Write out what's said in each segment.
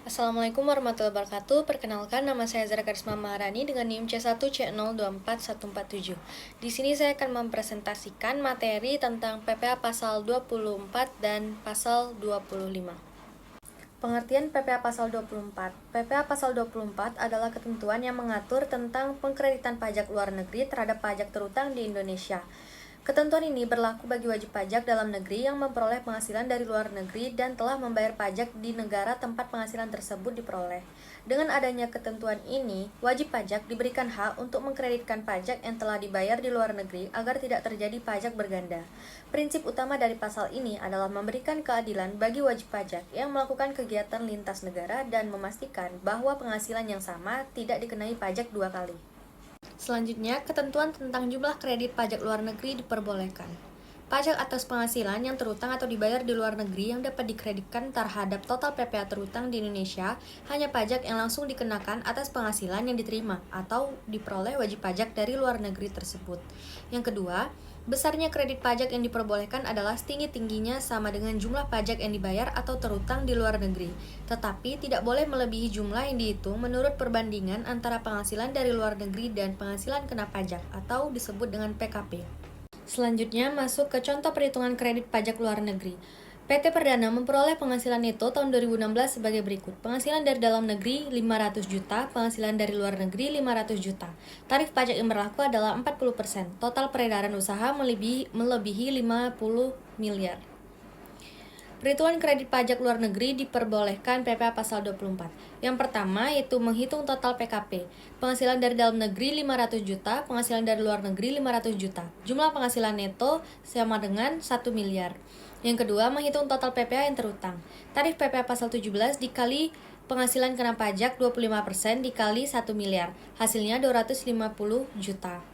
Assalamualaikum warahmatullahi wabarakatuh. Perkenalkan, nama saya Zara Karisma Maharani dengan NIM C1C024147. Di sini saya akan mempresentasikan materi tentang PPA pasal 24 dan pasal 25. Pengertian PPA pasal 24. PPA pasal 24 adalah ketentuan yang mengatur tentang pengkreditan pajak luar negeri terhadap pajak terutang di Indonesia. Ketentuan ini berlaku bagi wajib pajak dalam negeri yang memperoleh penghasilan dari luar negeri dan telah membayar pajak di negara tempat penghasilan tersebut diperoleh. Dengan adanya ketentuan ini, wajib pajak diberikan hak untuk mengkreditkan pajak yang telah dibayar di luar negeri agar tidak terjadi pajak berganda. Prinsip utama dari pasal ini adalah memberikan keadilan bagi wajib pajak yang melakukan kegiatan lintas negara dan memastikan bahwa penghasilan yang sama tidak dikenai pajak dua kali. Selanjutnya, ketentuan tentang jumlah kredit pajak luar negeri diperbolehkan. Pajak atas penghasilan yang terutang atau dibayar di luar negeri yang dapat dikreditkan terhadap total PPA terutang di Indonesia hanya pajak yang langsung dikenakan atas penghasilan yang diterima atau diperoleh wajib pajak dari luar negeri tersebut. Yang kedua, besarnya kredit pajak yang diperbolehkan adalah setinggi-tingginya sama dengan jumlah pajak yang dibayar atau terutang di luar negeri, tetapi tidak boleh melebihi jumlah yang dihitung menurut perbandingan antara penghasilan dari luar negeri dan penghasilan kena pajak atau disebut dengan PKP. Selanjutnya masuk ke contoh perhitungan kredit pajak luar negeri. PT Perdana memperoleh penghasilan neto tahun 2016 sebagai berikut. Penghasilan dari dalam negeri 500 juta, penghasilan dari luar negeri 500 juta. Tarif pajak yang berlaku adalah 40%. Total peredaran usaha melebihi 50 miliar. Perhitungan kredit pajak luar negeri diperbolehkan PPA pasal 24. Yang pertama yaitu menghitung total PKP. Penghasilan dari dalam negeri 500 juta, penghasilan dari luar negeri 500 juta. Jumlah penghasilan neto sama dengan 1 miliar. Yang kedua, menghitung total PPA yang terutang. Tarif PPA pasal 17 dikali penghasilan kena pajak 25% dikali 1 miliar. Hasilnya 250 juta.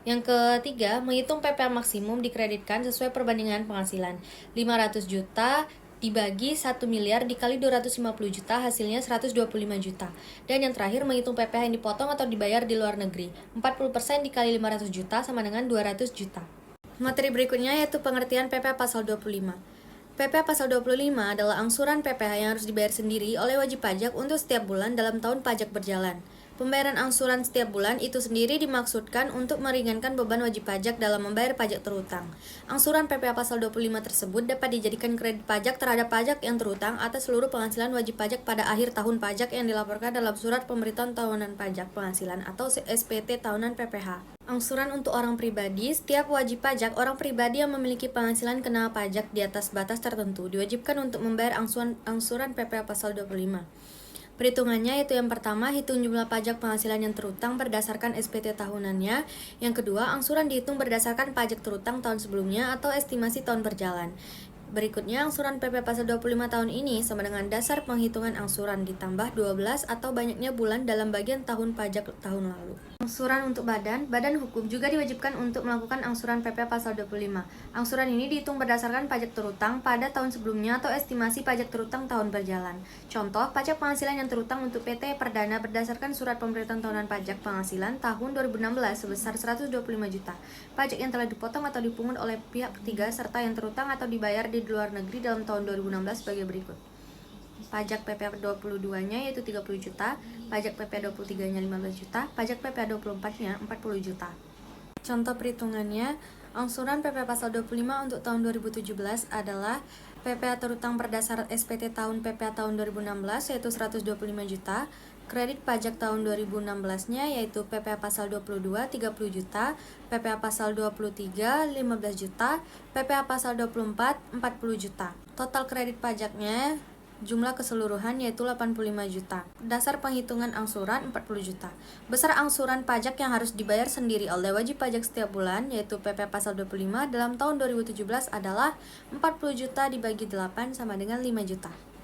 Yang ketiga, menghitung PPA maksimum dikreditkan sesuai perbandingan penghasilan. 500 juta dibagi 1 miliar dikali 250 juta, hasilnya 125 juta. Dan yang terakhir, menghitung PPA yang dipotong atau dibayar di luar negeri. 40% dikali 500 juta sama dengan 200 juta. Materi berikutnya yaitu pengertian PPA pasal 25. PPA pasal 25 adalah angsuran PPA yang harus dibayar sendiri oleh wajib pajak untuk setiap bulan dalam tahun pajak berjalan. Pembayaran angsuran setiap bulan itu sendiri dimaksudkan untuk meringankan beban wajib pajak dalam membayar pajak terutang. Angsuran PPA pasal 25 tersebut dapat dijadikan kredit pajak terhadap pajak yang terutang atas seluruh penghasilan wajib pajak pada akhir tahun pajak yang dilaporkan dalam surat pemberitahuan tahunan pajak penghasilan atau SPT tahunan PPh. Angsuran untuk orang pribadi, setiap wajib pajak orang pribadi yang memiliki penghasilan kena pajak di atas batas tertentu diwajibkan untuk membayar angsuran PPA pasal 25. Perhitungannya yaitu yang pertama, hitung jumlah pajak penghasilan yang terutang berdasarkan SPT tahunannya. Yang kedua, angsuran dihitung berdasarkan pajak terutang tahun sebelumnya atau estimasi tahun berjalan. Berikutnya, angsuran PPA pasal 25 tahun ini sama dengan dasar penghitungan angsuran ditambah 12 atau banyaknya bulan dalam bagian tahun pajak tahun lalu. Angsuran untuk badan hukum juga diwajibkan untuk melakukan angsuran PPA pasal 25. Angsuran ini dihitung berdasarkan pajak terutang pada tahun sebelumnya atau estimasi pajak terutang tahun berjalan. Contoh, pajak penghasilan yang terutang untuk PT Perdana berdasarkan surat pemberitahuan tahunan pajak penghasilan tahun 2016 sebesar 125 juta. Pajak yang telah dipotong atau dipungut oleh pihak ketiga serta yang terutang atau dibayar di luar negeri dalam tahun 2016 sebagai berikut. Pajak PPA 22-nya yaitu 30 juta, pajak PPA 23-nya 15 juta, pajak PPA 24-nya 40 juta. Contoh perhitungannya, angsuran PPA pasal 25 untuk tahun 2017 adalah PPA terutang berdasar SPT tahun PPA tahun 2016 yaitu 125 juta, kredit pajak tahun 2016-nya yaitu PPA pasal 22 30 juta, PPA pasal 23 15 juta, PPA pasal 24 40 juta. Total kredit pajaknya jumlah keseluruhan yaitu 85 juta. Dasar penghitungan angsuran 40 juta. Besar angsuran pajak yang harus dibayar sendiri oleh wajib pajak setiap bulan yaitu PPA pasal 25 dalam tahun 2017 adalah 40 juta dibagi 8 sama dengan 5 juta.